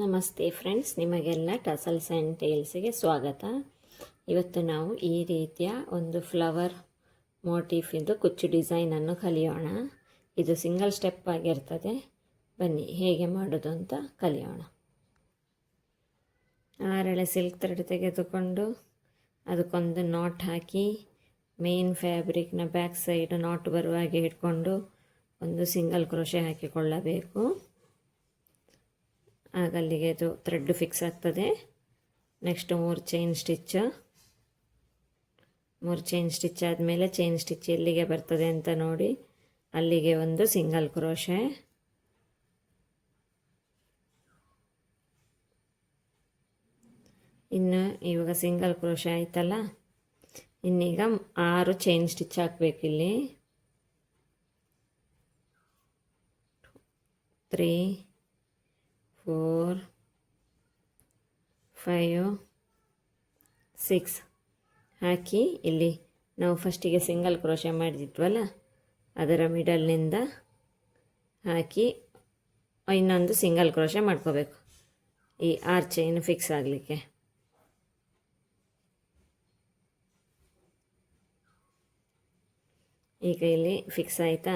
ನಮಸ್ತೆ ಫ್ರೆಂಡ್ಸ್, ನಿಮಗೆಲ್ಲ tassels and ಟೇಲ್ಸ್ಗೆ ಸ್ವಾಗತ. ಇವತ್ತು ನಾವು ಈ ರೀತಿಯ ಒಂದು ಫ್ಲವರ್ ಮೋಟಿಫ್ ಇದು ಕುಚ್ಚು ಡಿಸೈನನ್ನು ಕಲಿಯೋಣ. ಇದು ಸಿಂಗಲ್ ಸ್ಟೆಪ್ ಆಗಿರ್ತದೆ. ಬನ್ನಿ ಹೇಗೆ ಮಾಡೋದು ಅಂತ ಕಲಿಯೋಣ. 6 ಎಳೆ ಸಿಲ್ಕ್ ಥ್ರೆಡ್ ತೆಗೆದುಕೊಂಡು ಅದಕ್ಕೊಂದು ನಾಟ್ ಹಾಕಿ ಮೇನ್ ಫ್ಯಾಬ್ರಿಕ್ನ ಬ್ಯಾಕ್ ಸೈಡ್ ನಾಟ್ ಬರುವ ಹಾಗೆ ಹಿಡ್ಕೊಂಡು ಒಂದು ಸಿಂಗಲ್ ಕ್ರೋಶೆ ಹಾಕಿಕೊಳ್ಳಬೇಕು. ಆಗ ಅಲ್ಲಿಗೆ ಅದು ಥ್ರೆಡ್ ಫಿಕ್ಸ್ ಆಗ್ತದೆ. ನೆಕ್ಸ್ಟ್ 3 ಚೈನ್ ಸ್ಟಿಚ್ ಆದಮೇಲೆ ಚೈನ್ ಸ್ಟಿಚ್ ಎಲ್ಲಿಗೆ ಬರ್ತದೆ ಅಂತ ನೋಡಿ ಅಲ್ಲಿಗೆ ಒಂದು ಸಿಂಗಲ್ ಕ್ರೋಶೆ. ಇನ್ನು ಇವಾಗ ಸಿಂಗಲ್ ಕ್ರೋಶೆ ಆಯ್ತಲ್ಲ, ಇನ್ನೀಗ 6 ಚೈನ್ ಸ್ಟಿಚ್ ಹಾಕಬೇಕಿಲ್ಲಿ. 3 4 5 6 ಹಾಕಿ ಇಲ್ಲಿ ನಾವು ಫಸ್ಟಿಗೆ ಸಿಂಗಲ್ ಕ್ರೋಶೆ ಮಾಡಿದ್ವಲ್ಲ ಅದರ ಮಿಡಲ್ನಿಂದ ಹಾಕಿ ಇನ್ನೊಂದು ಸಿಂಗಲ್ ಕ್ರೋಶೆ ಮಾಡ್ಕೋಬೇಕು ಈ 6 ಚೈನ್ ಫಿಕ್ಸ್ ಆಗಲಿಕ್ಕೆ. ಈಗ ಇಲ್ಲಿ ಫಿಕ್ಸ್ ಆಯಿತಾ?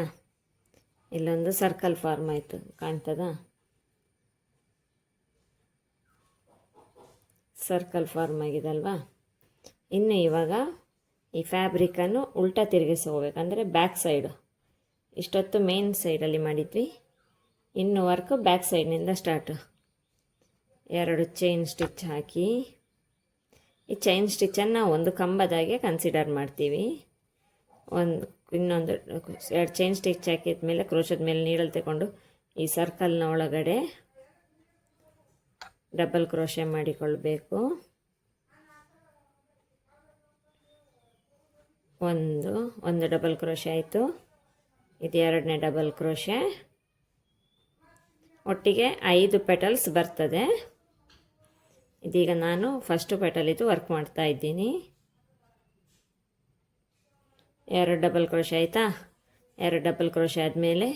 ಇಲ್ಲೊಂದು ಸರ್ಕಲ್ ಫಾರ್ಮ್ ಆಯಿತು, ಕಾಣ್ತದಾ? Circle form ಆಗಿದಲ್ವಾ? ಇನ್ನು ಇವಾಗ ಈ ಫ್ಯಾಬ್ರಿಕನ್ನು ಉಲ್ಟಾ ತಿರುಗಿಸ್ಕೋಬೇಕು, ಅಂದರೆ ಬ್ಯಾಕ್ ಸೈಡು. ಇಷ್ಟೊತ್ತು ಮೇನ್ ಸೈಡಲ್ಲಿ ಮಾಡಿದ್ವಿ, ಇನ್ನು ವರ್ಕ್ ಬ್ಯಾಕ್ ಸೈಡ್ನಿಂದ ಸ್ಟಾರ್ಟು. 2 ಚೈನ್ ಸ್ಟಿಚ್ ಹಾಕಿ, ಈ ಚೈನ್ ಸ್ಟಿಚ್ಚನ್ನು ಒಂದು ಕಂಬದಾಗೆ ಕನ್ಸಿಡರ್ ಮಾಡ್ತೀವಿ. ಇನ್ನೊಂದು 2 ಚೈನ್ ಸ್ಟಿಚ್ ಹಾಕಿದ ಮೇಲೆ ಕ್ರೋಶದ ಮೇಲೆ ನೀಡಲ್ ತಗೊಂಡು ಈ ಸರ್ಕಲ್ನ ಒಳಗಡೆ ಡಬಲ್ ಕ್ರೋಶೆ ಮಾಡಿಕೊಳ್ಬೇಕು. ಒಂದು ಡಬಲ್ ಕ್ರೋಶೆ ಆಯಿತು. ಇದು 2ನೇ ಡಬಲ್ ಕ್ರೋಶೆ. ಒಟ್ಟಿಗೆ 5 ಪೆಟಲ್ಸ್ ಬರ್ತದೆ. ಇದೀಗ ನಾನು ಫಸ್ಟ್ ಪೆಟಲಿದು ವರ್ಕ್ ಮಾಡ್ತಾ ಇದ್ದೀನಿ. 2 ಡಬಲ್ ಕ್ರೋಶೆ ಆಯಿತಾ? 2 ಡಬಲ್ ಕ್ರೋಶೆ ಆದಮೇಲೆ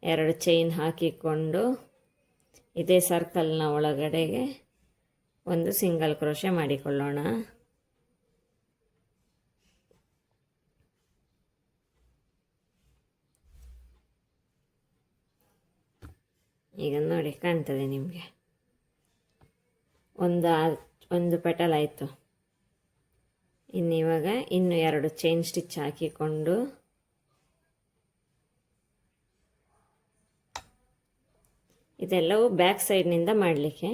2 ಚೈನ್ ಹಾಕಿಕೊಂಡು ಇದೇ ಸರ್ಕಲ್ನ ಒಳಗಡೆಗೆ ಒಂದು ಸಿಂಗಲ್ ಕ್ರೋಶೆ ಮಾಡಿಕೊಳ್ಳೋಣ. ಈಗ ನೋಡಿ ಕಾಣ್ತದೆ ನಿಮಗೆ, ಒಂದು ಪೆಟಲ್ ಆಯಿತು. ಇನ್ನಿವಾಗ ಇನ್ನು 2 ಚೈನ್ ಸ್ಟಿಚ್ ಹಾಕಿಕೊಂಡು ಇದೆಲ್ಲವೂ ಬ್ಯಾಕ್ ಸೈಡ್ನಿಂದ ಮಾಡಲಿಕ್ಕೆ.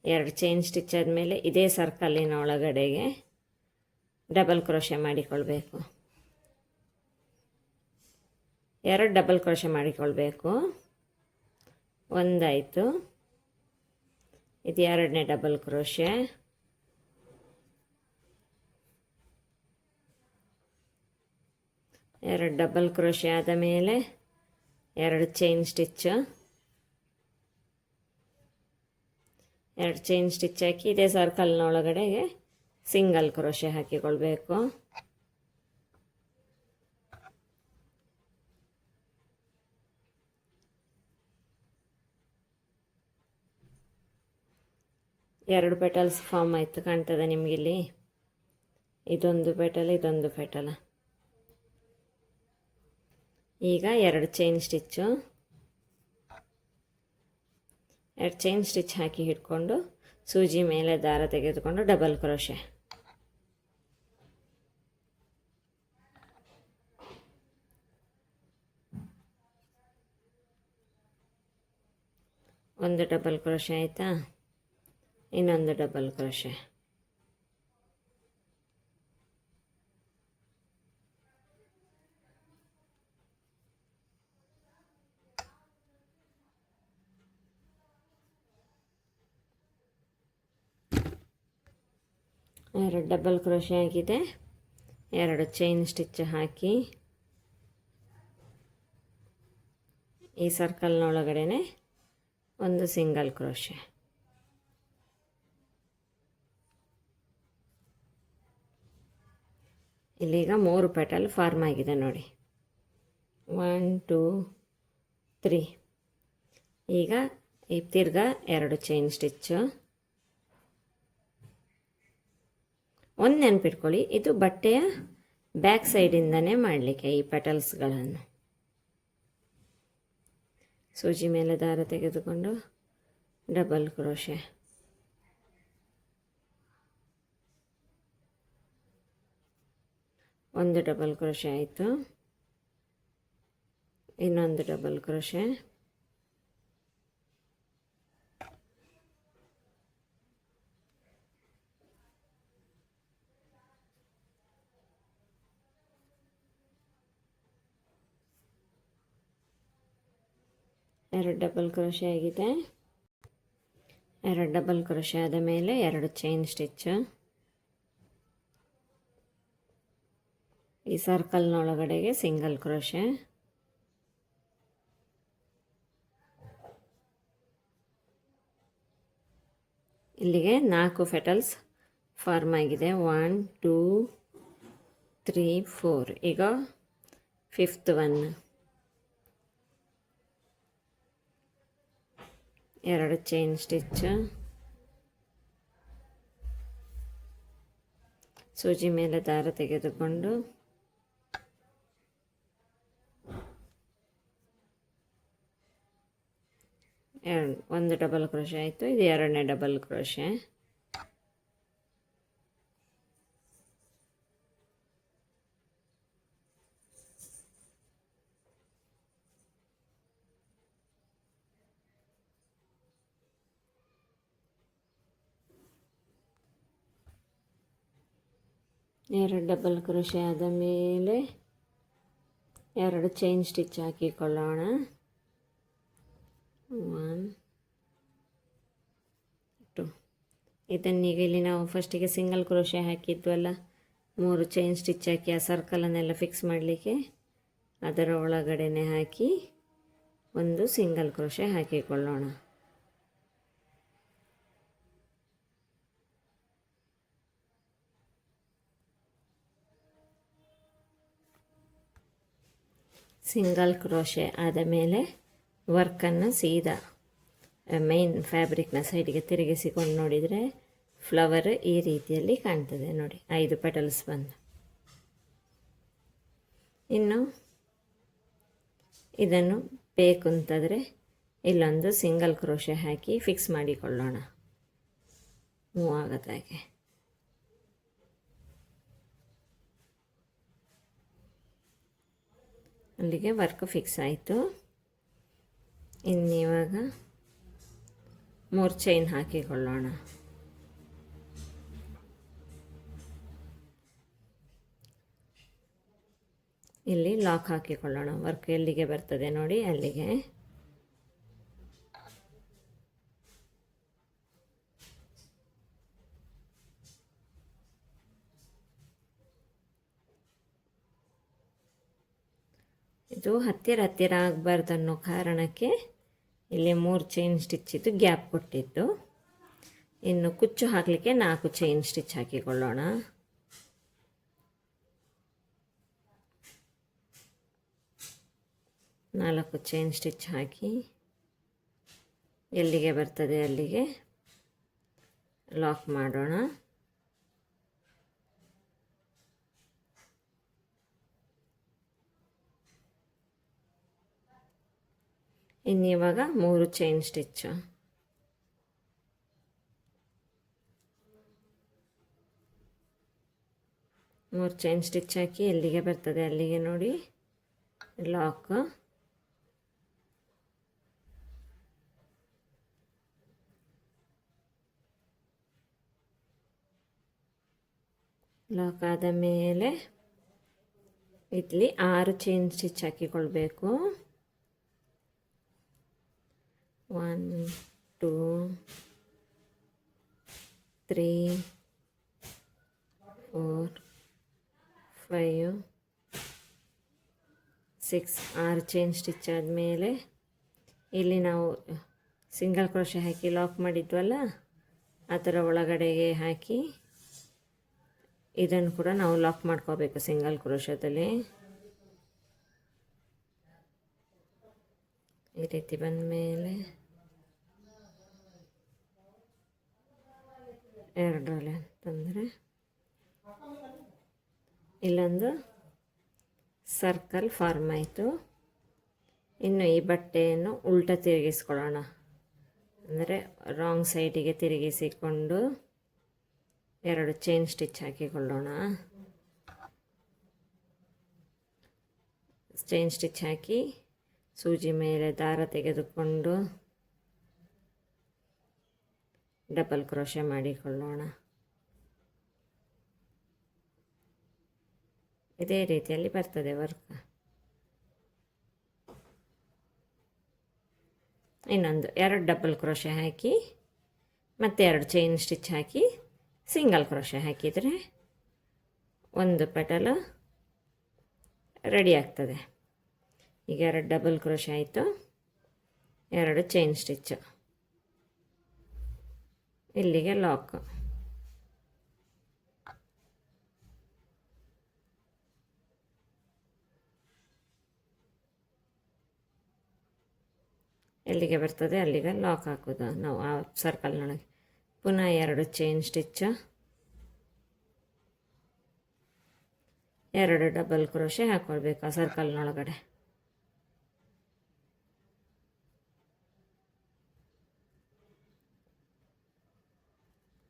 2 ಚೈನ್ ಸ್ಟಿಚ್ ಆದಮೇಲೆ ಇದೇ ಸರ್ಕಲ್ಲಿನ ಒಳಗಡೆಗೆ ಡಬಲ್ ಕ್ರೋಶೆ ಮಾಡಿಕೊಳ್ಬೇಕು. 2 ಡಬಲ್ ಕ್ರೋಶೆ ಮಾಡಿಕೊಳ್ಬೇಕು. ಒಂದಾಯಿತು. ಇದು 2ನೇ ಡಬಲ್ ಕ್ರೋಶೆ. ಎರಡು ಡಬಲ್ ಕ್ರೋಶೆ ಆದ ಮೇಲೆ 2 ಚೈನ್ ಸ್ಟಿಚ್ಚು. 2 ಚೈನ್ ಸ್ಟಿಚ್ ಹಾಕಿ ಇದೇ ಸರ್ಕಲ್ನ ಒಳಗಡೆಗೆ ಸಿಂಗಲ್ ಕ್ರೋಶೆ ಹಾಕಿಕೊಳ್ಬೇಕು. ಎರಡು ಪೆಟಲ್ಸ್ ಫಾರ್ಮ್ ಆಯಿತು, ಕಾಣ್ತದೆ ನಿಮಗಿಲ್ಲಿ. ಇದೊಂದು ಪೆಟಲ್, ಇದೊಂದು ಪೆಟಲ್. ಈಗ 2 ಚೈನ್ ಸ್ಟಿಚ್ಚು. 2 ಚೈನ್ ಸ್ಟಿಚ್ ಹಾಕಿ ಹಿಡ್ಕೊಂಡು ಸೂಜಿ ಮೇಲೆ ದಾರ ತೆಗೆದುಕೊಂಡು ಡಬಲ್ ಕ್ರೋಶೆ. ಒಂದು ಡಬಲ್ ಕ್ರೋಶೆ ಆಯಿತಾ? ಇನ್ನೊಂದು ಡಬಲ್ ಕ್ರೋಶೆ. ಎರಡು ಡಬಲ್ ಕ್ರೋಶೆ ಆಗಿದೆ. 2 ಚೈನ್ ಸ್ಟಿಚ್ ಹಾಕಿ ಈ ಸರ್ಕಲ್ನೊಳಗಡೆ ಒಂದು ಸಿಂಗಲ್ ಕ್ರೋಶೆ. ಇಲ್ಲೀಗ 3 ಪೆಟಲ್ ಫಾರ್ಮ್ ಆಗಿದೆ ನೋಡಿ. 1 2 3. ಈಗ ಈ ತಿರ್ಗಾ 2 ಚೈನ್ ಸ್ಟಿಚ್ಚು. ಒಂದು ನೆನಪಿಟ್ಕೊಳ್ಳಿ, ಇದು ಬಟ್ಟೆಯ ಬ್ಯಾಕ್ ಸೈಡಿಂದನೇ ಮಾಡಲಿಕ್ಕೆ ಈ ಪೆಟಲ್ಸ್ಗಳನ್ನು. ಸೂಜಿ ಮೇಲೆ ದಾರ ತೆಗೆದುಕೊಂಡು ಡಬಲ್ ಕ್ರೋಶೆ, ಒಂದು ಡಬಲ್ ಕ್ರೋಶೆ ಆಯಿತು, ಇನ್ನೊಂದು ಡಬಲ್ ಕ್ರೋಶೆ, ಎರಡು ಡಬಲ್ ಕ್ರೋಶೆ ಆಗಿದೆ. ಎರಡು ಡಬಲ್ ಕ್ರೋಶೆ ಆದ ಮೇಲೆ 2 ಚೈನ್ ಸ್ಟಿಚ್ಚು. ಈ ಸರ್ಕಲ್ನೊಳಗಡೆಗೆ ಸಿಂಗಲ್ ಕ್ರೋಶೆ, ಇಲ್ಲಿಗೆ 4 ಫೆಟಲ್ಸ್ ಫಾರ್ಮ್ ಆಗಿದೆ. 1 2 3 4. ಈಗ 5th ಒನ್, 2 ಚೈನ್ ಸ್ಟಿಚ್, ಸೂಜಿ ಮೇಲೆ ದಾರ ತೆಗೆದುಕೊಂಡು ಒಂದು ಡಬಲ್ ಕ್ರೋಶೆ ಆಯಿತು. ಇದು 2ನೇ ಡಬಲ್ ಕ್ರೋಶೆ. ಎರಡು ಡಬಲ್ ಕ್ರೋಶೆ ಆದ ಮೇಲೆ 2 ಚೈನ್ ಸ್ಟಿಚ್ ಹಾಕಿಕೊಳ್ಳೋಣ. 1 2. ಇದನ್ನೀಗ ಇಲ್ಲಿ ನಾವು ಫಸ್ಟಿಗೆ ಸಿಂಗಲ್ ಕ್ರೋಶೆ ಹಾಕಿದ್ವಲ್ಲ, 3 ಚೈನ್ ಸ್ಟಿಚ್ ಹಾಕಿ ಆ ಸರ್ಕಲನ್ನೆಲ್ಲ ಫಿಕ್ಸ್ ಮಾಡಲಿಕ್ಕೆ ಅದರ ಒಳಗಡೆನೆ ಹಾಕಿ ಒಂದು ಸಿಂಗಲ್ ಕ್ರೋಶೆ ಹಾಕಿಕೊಳ್ಳೋಣ. ಸಿಂಗಲ್ ಕ್ರೋಶೆ ಆದ ಮೇಲೆ ವರ್ಕನ್ನು ಸೀದಾ ಮೇನ್ ಫ್ಯಾಬ್ರಿಕ್ನ ಸೈಡಿಗೆ ತಿರುಗಿಸಿಕೊಂಡು ನೋಡಿದರೆ ಫ್ಲವರ್ ಈ ರೀತಿಯಲ್ಲಿ ಕಾಣ್ತದೆ ನೋಡಿ, 5 ಪೆಟಲ್ಸ್ ಬಂದು. ಇನ್ನು ಇದನ್ನು ಬೇಕು ಅಂತಂದರೆ ಇಲ್ಲೊಂದು ಸಿಂಗಲ್ ಕ್ರೋಶೆ ಹಾಕಿ ಫಿಕ್ಸ್ ಮಾಡಿಕೊಳ್ಳೋಣ, ಮೂವ್ ಆಗೋದಾಗೆ. ಅಲ್ಲಿಗೆ ವರ್ಕ್ ಫಿಕ್ಸ್ ಆಯಿತು. ಇನ್ನಿವಾಗ 3 ಚೈನ್ ಹಾಕಿಕೊಳ್ಳೋಣ. ಇಲ್ಲಿ ಲಾಕ್ ಹಾಕಿಕೊಳ್ಳೋಣ. ವರ್ಕ್ ಎಲ್ಲಿಗೆ ಬರ್ತದೆ ನೋಡಿ ಅಲ್ಲಿಗೆ. ಇದು ಹತ್ತಿರ ಆಗಬಾರ್ದು ಅನ್ನೋ ಕಾರಣಕ್ಕೆ ಇಲ್ಲಿ 3 ಚೈನ್ ಸ್ಟಿಚ್ಚಿದ್ದು ಗ್ಯಾಪ್ ಕೊಟ್ಟಿದ್ದು. ಇನ್ನು ಕುಚ್ಚು ಹಾಕಲಿಕ್ಕೆ 4 ಚೈನ್ ಸ್ಟಿಚ್ ಹಾಕಿಕೊಳ್ಳೋಣ. ನಾಲ್ಕು ಚೈನ್ ಸ್ಟಿಚ್ ಹಾಕಿ ಎಲ್ಲಿಗೆ ಬರ್ತದೆ ಅಲ್ಲಿಗೆ ಲಾಕ್ ಮಾಡೋಣ. ಇನ್ನಿವಾಗ 3 ಚೈನ್ ಸ್ಟಿಚ್ಚು. ಮೂರು ಚೈನ್ ಸ್ಟಿಚ್ ಹಾಕಿ ಎಲ್ಲಿಗೆ ಬರ್ತದೆ ಅಲ್ಲಿಗೆ ನೋಡಿ ಲಾಕ್. ಲಾಕ್ ಆದ ಮೇಲೆ ಇಲ್ಲಿ 6 ಚೈನ್ ಸ್ಟಿಚ್ ಹಾಕಿಕೊಳ್ಬೇಕು. 1 2 3 4 5 6 6 ಚೈನ್ ಸ್ಟಿಚ್ ಆದಮೇಲೆ ಇಲ್ಲಿ ನಾವು ಸಿಂಗಲ್ ಕ್ರೋಶೆ ಹಾಕಿ ಲಾಕ್ ಮಾಡಿದ್ವಲ್ಲ ಅದರ ಒಳಗಡೆಗೆ ಹಾಕಿ ಇದನ್ನು ಕೂಡ ನಾವು ಲಾಕ್ ಮಾಡ್ಕೋಬೇಕು ಸಿಂಗಲ್ ಕ್ರೋಶದಲ್ಲಿ. ಈ ರೀತಿ ಬಂದ ಮೇಲೆ ಎರಡರಲ್ಲಿ ಅಂತಂದರೆ ಇಲ್ಲೊಂದು ಸರ್ಕಲ್ ಫಾರ್ಮ್ ಆಯಿತು. ಇನ್ನು ಈ ಬಟ್ಟೆಯನ್ನು ಉಲ್ಟ ತಿರುಗಿಸ್ಕೊಳ್ಳೋಣ. ಅಂದರೆ ರಾಂಗ್ ಸೈಡಿಗೆ ತಿರುಗಿಸಿಕೊಂಡು 2 ಚೈನ್ ಸ್ಟಿಚ್ ಹಾಕಿಕೊಳ್ಳೋಣ. ಚೈನ್ ಸ್ಟಿಚ್ ಹಾಕಿ ಸೂಜಿ ಮೇಲೆ ದಾರ ತೆಗೆದುಕೊಂಡು ಡಬಲ್ ಕ್ರೋಶೆ ಮಾಡಿಕೊಳ್ಳೋಣ. ಇದೇ ರೀತಿಯಲ್ಲಿ ಬರ್ತದೆ ವರ್ಕ್. ಇನ್ನೊಂದು 2 ಡಬಲ್ ಕ್ರೋಶೆ ಹಾಕಿ ಮತ್ತೆ 2 ಚೈನ್ ಸ್ಟಿಚ್ ಹಾಕಿ ಸಿಂಗಲ್ ಕ್ರೋಶೆ ಹಾಕಿದರೆ ಒಂದು ಪೆಟಲ್ ರೆಡಿ ಆಗ್ತದೆ. ಈಗ 2 ಡಬಲ್ ಕ್ರೋಶೆ ಆಯಿತು, 2 ಚೈನ್ ಸ್ಟಿಚ್, ಇಲ್ಲಿಗೆ ಲಾಕ್. ಎಲ್ಲಿಗೆ ಬರ್ತದೆ ಅಲ್ಲಿಗೆ ಲಾಕ್ ಹಾಕೋದು ನಾವು ಆ ಸರ್ಕಲ್ನೊಳಗೆ. ಪುನಃ 2 ಚೈನ್ ಸ್ಟಿಚ್, 2 ಡಬಲ್ ಕ್ರೋಶೆ ಹಾಕ್ಕೊಳ್ಬೇಕು ಆ ಸರ್ಕಲ್ನೊಳಗಡೆ.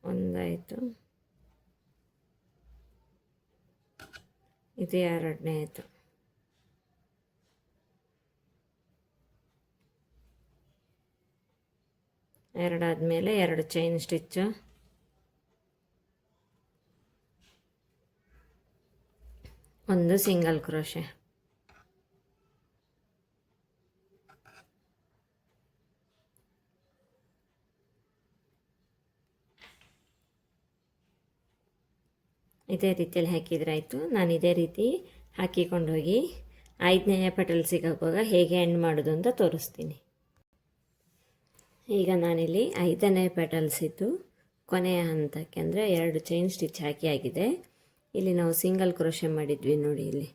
ಒಂದಾಯಿತು, ಇದು 2ನೇ ಆಯಿತು. ಎರಡಾದಮೇಲೆ 2 ಚೈನ್ ಸ್ಟಿಚ್ಚು, 1 ಸಿಂಗಲ್ ಕ್ರೋಶೆ, ಇದೇ ರೀತಿಯಲ್ಲಿ ಹಾಕಿದರೆ ಆಯಿತು. ನಾನು ಇದೇ ರೀತಿ ಹಾಕಿಕೊಂಡು ಹೋಗಿ 5ನೇ ಪೆಟಲ್ ಸಿಗೋವಾಗ ಹೇಗೆ ಎಂಡ್ ಮಾಡೋದು ಅಂತ ತೋರಿಸ್ತೀನಿ. ಈಗ ನಾನಿಲ್ಲಿ 5ನೇ ಪೆಟಲ್ಸಿದ್ದು ಕೊನೆಯ ಹಂತಕ್ಕೆ ಅಂದರೆ 2 ಚೈನ್ ಸ್ಟಿಚ್ ಹಾಕಿ ಆಗಿದೆ. ಇಲ್ಲಿ ನಾವು ಸಿಂಗಲ್ ಕ್ರೋಶೆ ಮಾಡಿದ್ವಿ ನೋಡಿ, ಇಲ್ಲಿ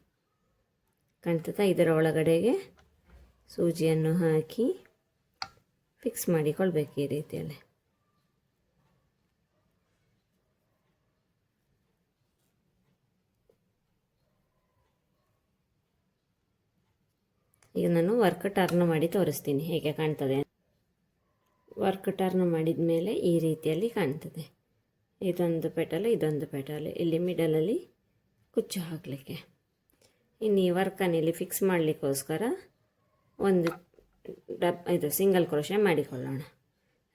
ಕಾಣ್ತದೆ. ಇದರ ಒಳಗಡೆಗೆ ಸೂಜಿಯನ್ನು ಹಾಕಿ ಫಿಕ್ಸ್ ಮಾಡಿಕೊಳ್ಬೇಕು ಈ ರೀತಿಯಲ್ಲಿ. ಈಗ ನಾನು ವರ್ಕ್ ಟರ್ನ್ ಮಾಡಿ ತೋರಿಸ್ತೀನಿ ಹೇಗೆ ಕಾಣ್ತದೆ. ವರ್ಕ್ ಟರ್ನ್ ಮಾಡಿದ ಮೇಲೆ ಈ ರೀತಿಯಲ್ಲಿ ಕಾಣ್ತದೆ. ಇದೊಂದು ಪೆಟಲ್, ಇದೊಂದು ಪೆಟಲ್, ಇಲ್ಲಿ ಮಿಡಲಲ್ಲಿ ಕುಚ್ಚು ಹಾಕಲಿಕ್ಕೆ. ಇನ್ನು ಈ ವರ್ಕನ್ನು ಇಲ್ಲಿ ಫಿಕ್ಸ್ ಮಾಡಲಿಕ್ಕೋಸ್ಕರ ಒಂದು ಇದು ಸಿಂಗಲ್ ಕ್ರೋಶೆ ಮಾಡಿಕೊಳ್ಳೋಣ.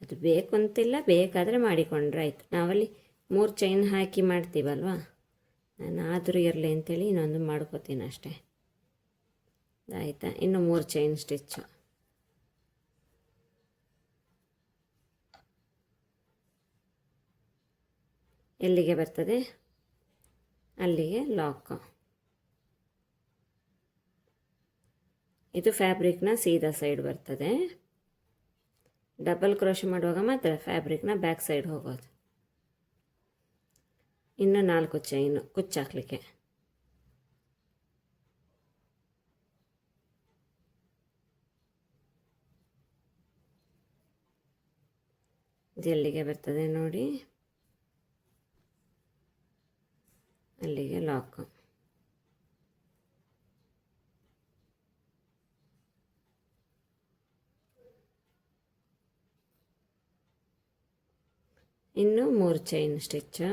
ಅದು ಬೇಕು ಅಂತಿಲ್ಲ, ಬೇಕಾದರೆ ಮಾಡಿಕೊಂಡ್ರೆ ಆಯಿತು. ನಾವಲ್ಲಿ 3 ಚೈನ್ ಹಾಕಿ ಮಾಡ್ತೀವಲ್ವ, ನಾನು ಆದರೂ ಇರಲಿ ಅಂತೇಳಿ ಇನ್ನೊಂದು ಮಾಡ್ಕೋತೀನಿ ಅಷ್ಟೇ. ಆಯಿತಾ? ಇನ್ನು 3 ಚೈನ್ ಸ್ಟಿಚ್ಚು, ಎಲ್ಲಿಗೆ ಬರ್ತದೆ ಅಲ್ಲಿಗೆ ಲಾಕ್. ಇದು ಫ್ಯಾಬ್ರಿಕ್ನ ಸೀದಾ ಸೈಡ್ ಬರ್ತದೆ. ಡಬಲ್ ಕ್ರೋಶೆ ಮಾಡುವಾಗ ಮಾತ್ರ ಫ್ಯಾಬ್ರಿಕ್ನ ಬ್ಯಾಕ್ ಸೈಡ್ ಹೋಗೋದು. ಇನ್ನು 4 ಚೈನು ಕುಚ್ಚಾಕಲಿಕ್ಕೆ. ಇದು ಎಲ್ಲಿಗೆ ಬರ್ತದೆ ನೋಡಿ, ಅಲ್ಲಿಗೆ ಲಾಕ್. ಇನ್ನು 3 ಚೈನ್ ಸ್ಟಿಚ್,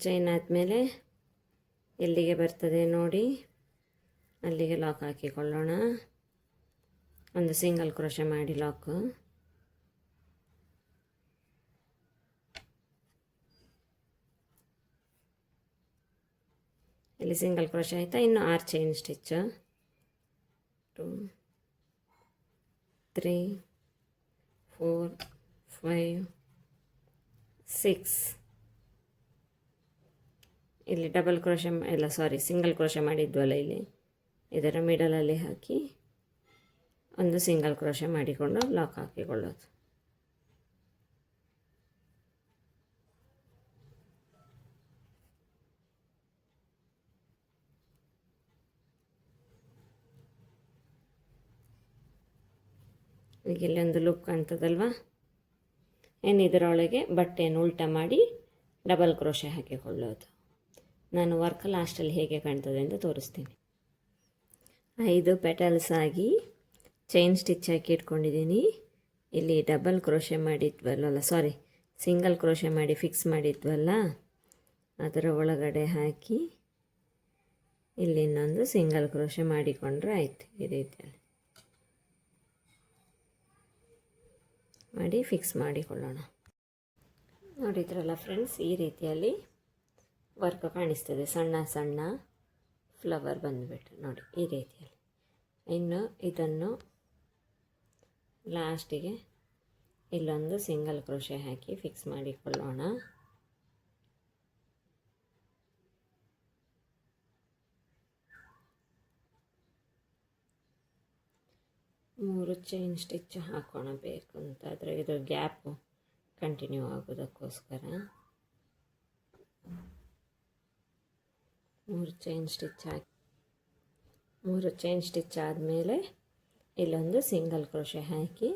ಚೈನ್ ಆದಮೇಲೆ ಎಲ್ಲಿಗೆ ಬರ್ತದೆ ನೋಡಿ, ಅಲ್ಲಿಗೆ ಲಾಕ್ ಹಾಕಿಕೊಳ್ಳೋಣ. ಒಂದು ಸಿಂಗಲ್ ಕ್ರೋಶೆ ಮಾಡಿ ಲಾಕು. ಇಲ್ಲಿ ಸಿಂಗಲ್ ಕ್ರೋಶೆ ಆಯಿತಾ. ಇನ್ನು 6 ಚೈನ್ ಸ್ಟಿಚ್, 2 3 4 5 6. ಇಲ್ಲಿ ಡಬಲ್ ಕ್ರೋಶೆ ಇಲ್ಲ ಸಾರಿ ಸಿಂಗಲ್ ಕ್ರೋಶೆ ಮಾಡಿದ್ವಲ್ಲ, ಇಲ್ಲಿ ಇದರ ಮಿಡಲಲ್ಲಿ ಹಾಕಿ ಒಂದು ಸಿಂಗಲ್ ಕ್ರೋಶೆ ಮಾಡಿಕೊಂಡು ಲಾಕ್ ಹಾಕಿಕೊಳ್ಳೋದು. ಈಗ ಇಲ್ಲೊಂದು ಲುಕ್ ಕಾಣ್ತದಲ್ವಾ. ಇನ್ನು ಇದರೊಳಗೆ ಬಟ್ಟೆಯನ್ನು ಉಲ್ಟಾ ಮಾಡಿ ಡಬಲ್ ಕ್ರೋಶೆ ಹಾಕಿಕೊಳ್ಳೋದು. ನಾನು ವರ್ಕ್ ಲಾಸ್ಟಲ್ಲಿ ಹೇಗೆ ಕಾಣ್ತದೆ ಅಂತ ತೋರಿಸ್ತೀನಿ. 5 ಪೆಟಲ್ಸ್ ಆಗಿ ಚೈನ್ ಸ್ಟಿಚ್ ಹಾಕಿ ಇಟ್ಕೊಂಡಿದ್ದೀನಿ. ಇಲ್ಲಿ ಡಬಲ್ ಕ್ರೋಶೆ ಮಾಡಿದ್ವಲ್ಲ, ಸಿಂಗಲ್ ಕ್ರೋಶೆ ಮಾಡಿ ಫಿಕ್ಸ್ ಮಾಡಿದ್ವಲ್ಲ, ಅದರ ಒಳಗಡೆ ಹಾಕಿ ಇಲ್ಲಿ ಇನ್ನೊಂದು ಸಿಂಗಲ್ ಕ್ರೋಶೆ ಮಾಡಿಕೊಂಡ್ರೆ ಆಯಿತು. ಈ ರೀತಿಯಲ್ಲಿ ಮಾಡಿ ಫಿಕ್ಸ್ ಮಾಡಿಕೊಳ್ಳೋಣ. ನೋಡಿದ್ರಲ್ಲ ಫ್ರೆಂಡ್ಸ್, ಈ ರೀತಿಯಲ್ಲಿ ವರ್ಕ್ ಕಾಣಿಸ್ತದೆ. ಸಣ್ಣ ಸಣ್ಣ ಫ್ಲವರ್ ಬಂದುಬಿಟ್ಟು ನೋಡಿ ಈ ರೀತಿಯಲ್ಲಿ. ಇನ್ನು ಇದನ್ನು ಲಾಸ್ಟಿಗೆ ಇಲ್ಲೊಂದು ಸಿಂಗಲ್ ಕ್ರೋಶೆ ಹಾಕಿ ಫಿಕ್ಸ್ ಮಾಡಿಕೊಳ್ಳೋಣ. ಮೂರು ಚೈನ್ ಸ್ಟಿಚ್ ಹಾಕೋಣ ಬೇಕು ಅಂತ, ಆದರೆ ಇದು ಗ್ಯಾಪು ಕಂಟಿನ್ಯೂ ಆಗೋದಕ್ಕೋಸ್ಕರ 3 ಚೈನ್ ಸ್ಟಿಚ್ ಹಾಕಿ 3 ಚೈನ್ ಸ್ಟಿಚ್ ಆದಮೇಲೆ ಇಲ್ಲೊಂದು ಸಿಂಗಲ್ ಕ್ರೋಶೆ ಹಾಕಿ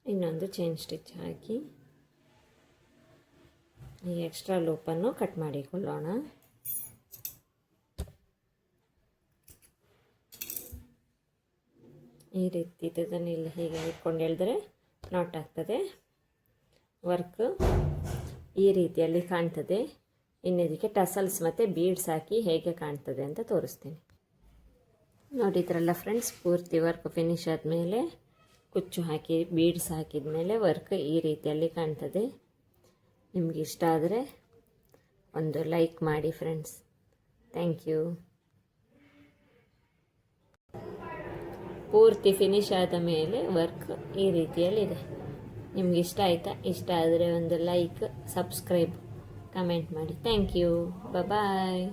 ಇನ್ನೊಂದು ಚೈನ್ ಸ್ಟಿಚ್ ಹಾಕಿ ಈ ಎಕ್ಸ್ಟ್ರಾ ಲೂಪನ್ನು ಕಟ್ ಮಾಡಿಕೊಳ್ಳೋಣ. ಈ ರೀತಿ ಇದನ್ನು ಇಲ್ಲಿ ಹೀಗೆ ಇಟ್ಕೊಂಡು ಎಳೆದ್ರೆ ನಾಟ್ ಆಗ್ತದೆ. ವರ್ಕ್ ಈ ರೀತಿಯಲ್ಲಿ ಕಾಣ್ತದೆ. ಇನ್ನು ಇದಕ್ಕೆ ಟಸಲ್ಸ್ ಮತ್ತು ಬೀಡ್ಸ್ ಹಾಕಿ ಹೇಗೆ ಕಾಣ್ತದೆ ಅಂತ ತೋರಿಸ್ತೀನಿ. ನೋಡಿದ್ರಲ್ಲ ಫ್ರೆಂಡ್ಸ್, ಪೂರ್ತಿ ವರ್ಕ್ ಫಿನಿಶ್ ಆದಮೇಲೆ ಕುಚ್ಚು ಹಾಕಿ ಬೀಡ್ಸ್ ಹಾಕಿದ ಮೇಲೆ ವರ್ಕ್ ಈ ರೀತಿಯಲ್ಲಿ ಕಾಣ್ತದೆ. ನಿಮ್ಗೆ ಇಷ್ಟ ಆದರೆ ಒಂದು ಲೈಕ್ ಮಾಡಿ ಫ್ರೆಂಡ್ಸ್. Thank you. ಪೂರ್ತಿ ಫಿನಿಶ್ ಆದ ಮೇಲೆ ವರ್ಕ್ ಈ ರೀತಿಯಲ್ಲಿದೆ. ನಿಮ್ಗೆ ಇಷ್ಟ ಆಯಿತಾ? ಇಷ್ಟ ಆದರೆ ಒಂದು ಲೈಕ್, ಸಬ್ಸ್ಕ್ರೈಬ್, ಕಮೆಂಟ್ ಮಾಡಿ. Thank you. ಬಾಯ್.